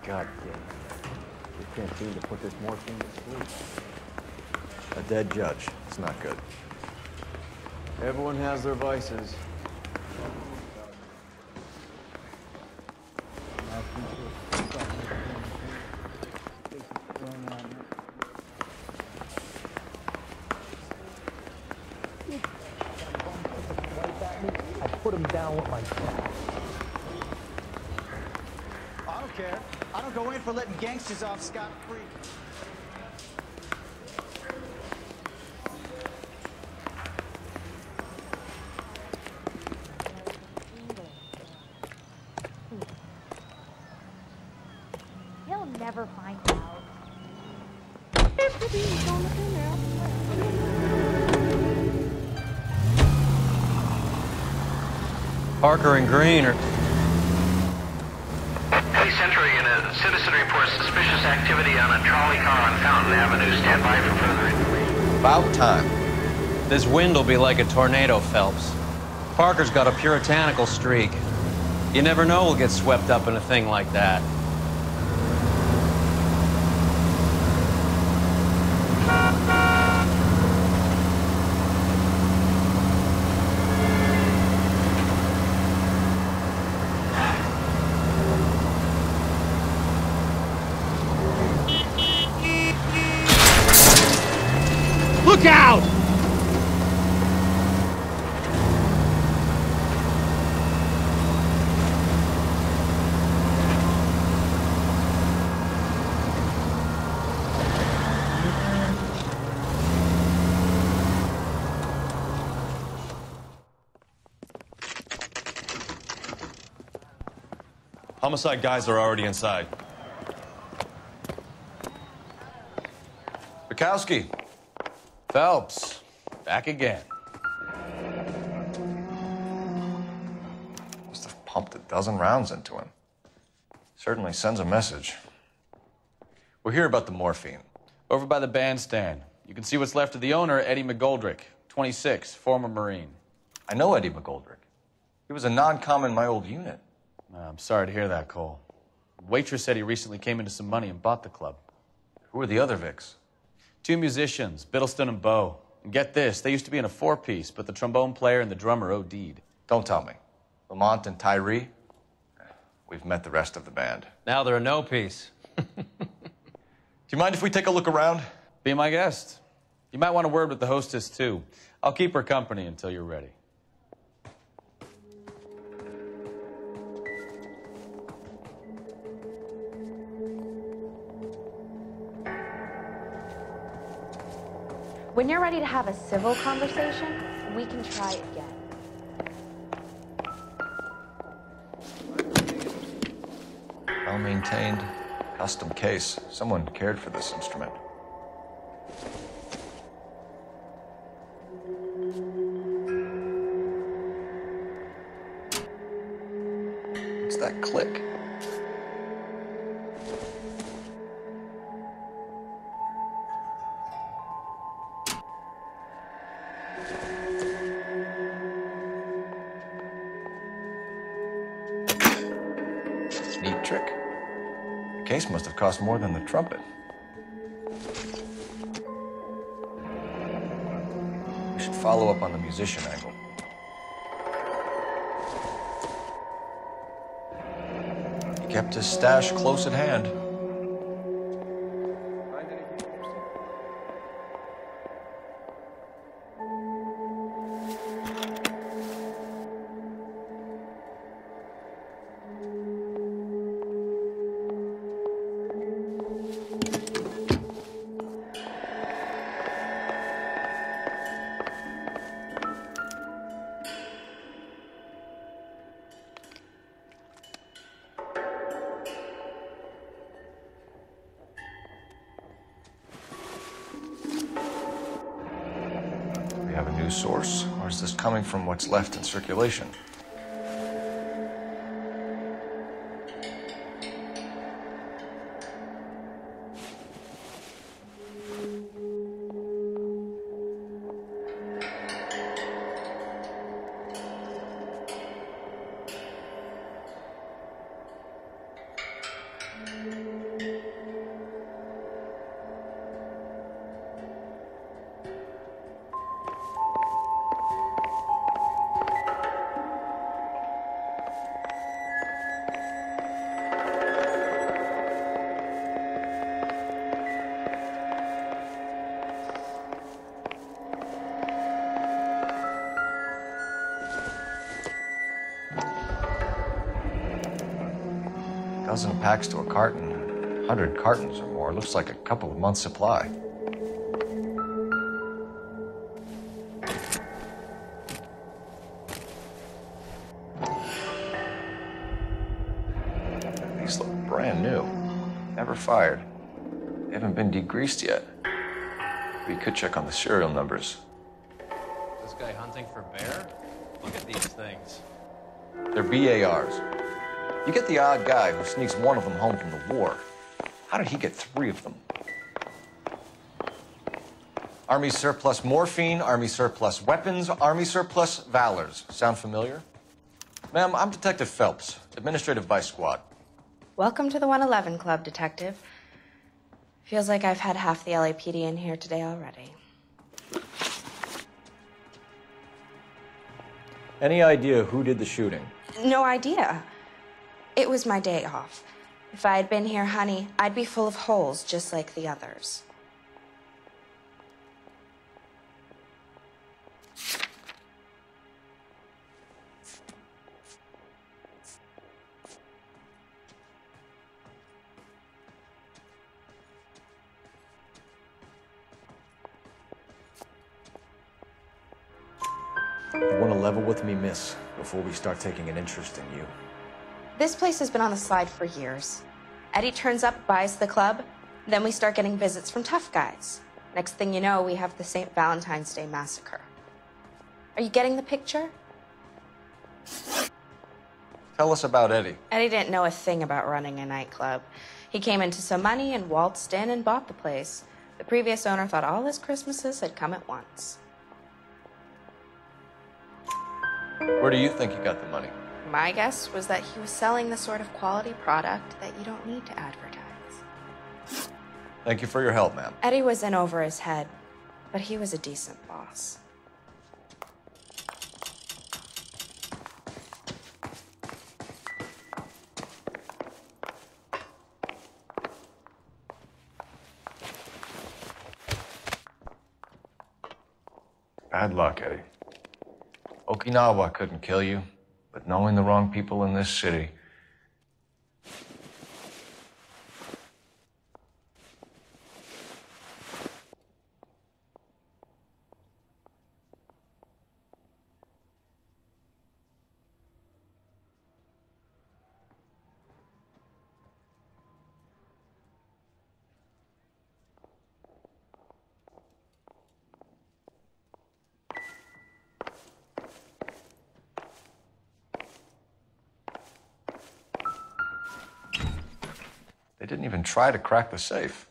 God damn it. We can't seem to put this morphine to sleep. A dead judge. It's not good. Everyone has their vices. I put him down with my cat. I don't care. I don't go in for letting gangsters off scot-free. He'll never find out. Parker and Green are... Hey, Sentry, a citizen reports suspicious activity on a trolley car on Fountain Avenue. Stand by for further information. About time. This wind will be like a tornado, Phelps. Parker's got a puritanical streak. You never know we'll get swept up in a thing like that. Look out! Homicide guys are already inside. Bukowski. Phelps, back again. Must have pumped a dozen rounds into him. Certainly sends a message. We're here about the morphine. Over by the bandstand. You can see what's left of the owner, Eddie McGoldrick, 26, former Marine. I know Eddie McGoldrick. He was a non-com in my old unit. I'm sorry to hear that, Cole. Waitress said he recently came into some money and bought the club. Who are the other Vics? 2 musicians, Biddleston and Bowe. And get this, they used to be in a 4-piece, but the trombone player and the drummer OD'd. Don't tell me. Lamont and Tyree? We've met the rest of the band. Now they're a no-piece. Do you mind if we take a look around? Be my guest. You might want a word with the hostess, too. I'll keep her company until you're ready. When you're ready to have a civil conversation, we can try again. Well-maintained, custom case. Someone cared for this instrument. What's that click? Neat trick. The case must have cost more than the trumpet. We should follow up on the musician angle. He kept his stash close at hand. Have a new source, or is this coming from what's left in circulation? dozen packs to a carton, 100 cartons or more. Looks like a couple of months' supply. These look brand new. Never fired. They haven't been degreased yet. We could check on the serial numbers. This guy hunting for bear? Look at these things. They're BARs. You get the odd guy who sneaks one of them home from the war. How did he get 3 of them? Army surplus morphine, Army surplus weapons, Army surplus valors. Sound familiar? Ma'am, I'm Detective Phelps, Administrative Vice Squad. Welcome to the 111 Club, Detective. Feels like I've had half the LAPD in here today already. Any idea who did the shooting? No idea. It was my day off. If I had been here, honey, I'd be full of holes just like the others. You want to level with me, miss, before we start taking an interest in you? This place has been on the slide for years. Eddie turns up, buys the club, then we start getting visits from tough guys. Next thing you know, we have the St. Valentine's Day massacre. Are you getting the picture? Tell us about Eddie. Eddie didn't know a thing about running a nightclub. He came into some money and waltzed in and bought the place. The previous owner thought all his Christmases had come at once. Where do you think he got the money? My guess was that he was selling the sort of quality product that you don't need to advertise. Thank you for your help, ma'am. Eddie was in over his head, but he was a decent boss. Bad luck, Eddie. Okinawa couldn't kill you, but knowing the wrong people in this city. They didn't even try to crack the safe.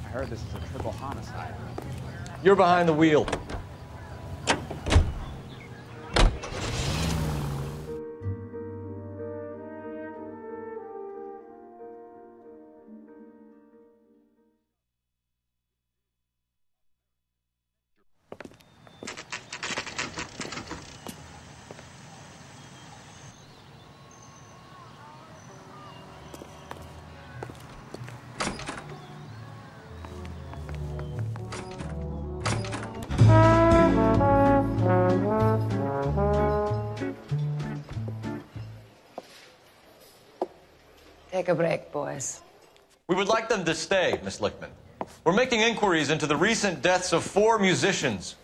I heard this is a triple homicide. You're behind the wheel. Take a break, boys. We would like them to stay, Miss Lichtman. We're making inquiries into the recent deaths of 4 musicians.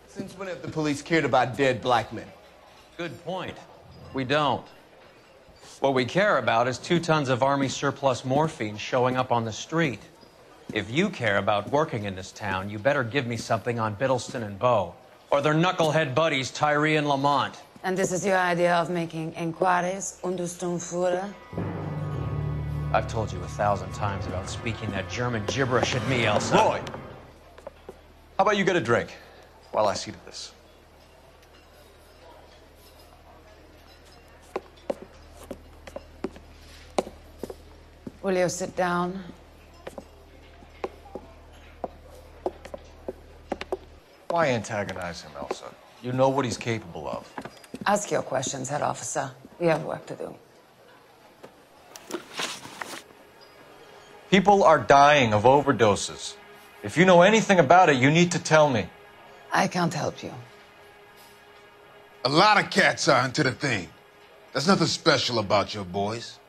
Since when have the police cared about dead black men? Good point. We don't. What we care about is 2 tons of Army surplus morphine showing up on the street. If you care about working in this town, you better give me something on Biddleston and Bow, or their knucklehead buddies, Tyree and Lamont. And this is your idea of making inquiries under Sturmführer? I've told you 1,000 times about speaking that German gibberish at me, Elsa. Roy, how about you get a drink while I see to this? Will you sit down? Why antagonize him, Elsa? You know what he's capable of. Ask your questions, Head Officer. We have work to do. People are dying of overdoses. If you know anything about it, you need to tell me. I can't help you. A lot of cats are into the thing. There's nothing special about your boys.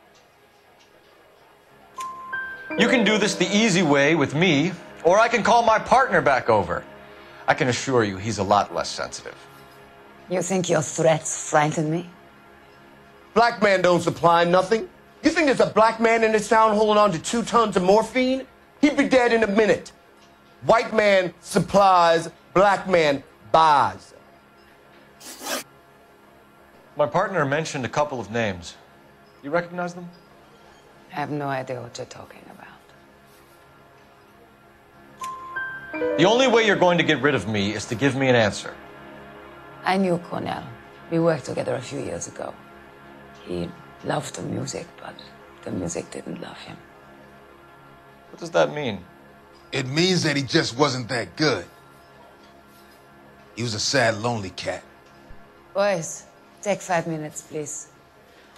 You can do this the easy way with me, or I can call my partner back over. I can assure you he's a lot less sensitive. You think your threats frighten me? Black man don't supply nothing. You think there's a black man in this town holding on to 2 tons of morphine? He'd be dead in a minute. White man supplies, black man buys. My partner mentioned a couple of names. You recognize them? I have no idea what you're talking about. The only way you're going to get rid of me is to give me an answer. I knew Cornell. We worked together a few years ago. He loved the music, but the music didn't love him. What does that mean? It means that he just wasn't that good. He was a sad, lonely cat. Boys, take 5 minutes, please.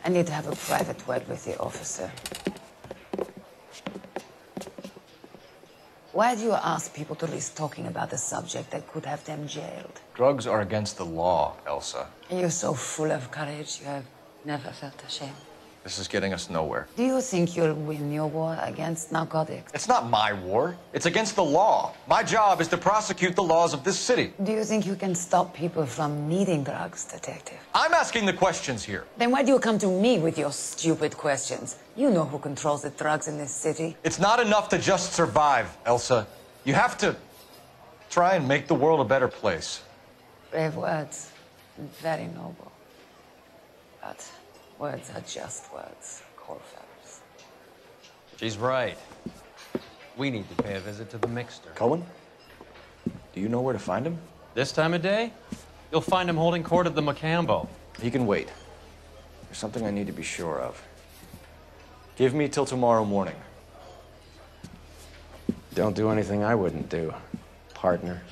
I need to have a private word with the officer. Why do you ask people to risk talking about a subject that could have them jailed? Drugs are against the law, Elsa. You're so full of courage, you have never felt ashamed. This is getting us nowhere. Do you think you'll win your war against narcotics? It's not my war. It's against the law. My job is to prosecute the laws of this city. Do you think you can stop people from needing drugs, Detective? I'm asking the questions here. Then why do you come to me with your stupid questions? You know who controls the drugs in this city. It's not enough to just survive, Elsa. You have to try and make the world a better place. Brave words. Very noble. But words are just words, Corfers. She's right. We need to pay a visit to the mixer. Cohen? Do you know where to find him? This time of day, you'll find him holding court at the Macambo. He can wait. There's something I need to be sure of. Give me till tomorrow morning. Don't do anything I wouldn't do, partner.